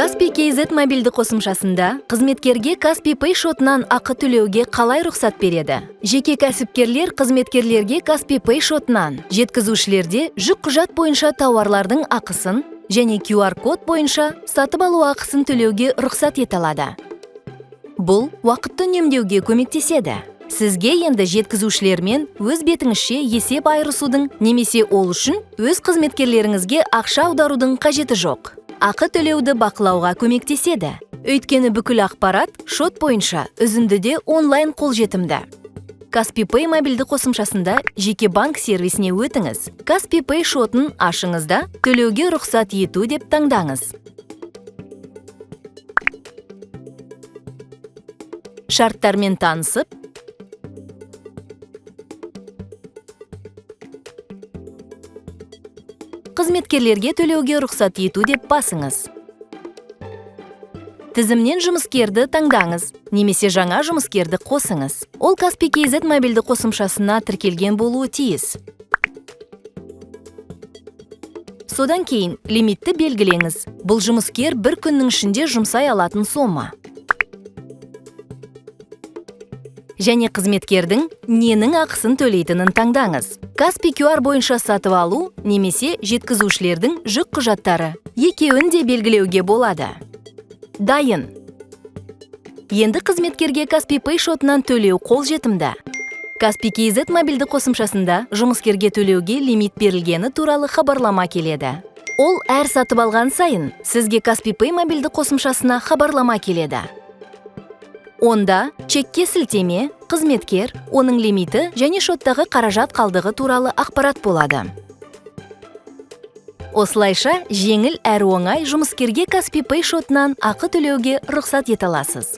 Каспий KZ мобилді қосымшасында қызметкерге Каспий Pay шотынан ақы төлеуге қалай рұқсат береді? Жеке кәсіпкерлер қызметкерлерге Каспий Pay шотынан, жеткізушілерде жүк құжат бойынша тауарлардың ақысын және QR-код бойынша сатып алу ақысын төлеуге рұқсат ете алады. Бұл уақытты үнемдеуге көмектеседі. Сізге енді жеткізушілермен өз бетіңізше есеп айырысудың немесе ол үшін өз қызметкерлеріңізге ақша аударудың қажеті жоқ. Ақы төлеуді бақылауға көмектеседі. Өйткені бүкіл ақпарат шот бойынша үзіндіде онлайн қолжетімді. Каспий Pay мобилді қосымшасында жеке банк сервисіне өтіңіз. Каспий Pay шотын ашыңызда төлеуге рұқсат ету деп таңдаңыз. Шарттармен танысып, қызметкерлерге төлеуге рұқсат ету деп басыңыз. Тізімнен жұмыскерді таңдаңыз, немесе жаңа жұмыскерді қосыңыз. Ол Каспий KZ мобилді қосымшасына тіркелген болуы тиіс. Содан кейін лимитті белгілеңіз. Бұл жұмыскер бір күннің ішінде жұмсай алатын сома. Және қызметкердің ненің ақысын төлейтінін таңдаңыз. Каспий QR бойынша сатып алу немесе жеткізушілердің жүк құжаттары. Екеуін де белгілеуге болады. Дайын. Енді қызметкерге Каспий Pay шотынан төлеу қолжетімді. Каспий KZ мобилді қосымшасында жұмыскерге төлеуге лимит берілгені туралы хабарлама келеді. Ол әр сатып алған сайын сізге Каспий Pay мобилді қосымшасына хабарлама келеді. Онда чекке сілтеме, қызметкер, оның лимиті және шоттағы қаражат қалдығы туралы ақпарат болады. Осылайша жеңіл әрі оңай жұмыскерге Каспий Pay шотынан ақы төлеуге рұқсат ете аласыз.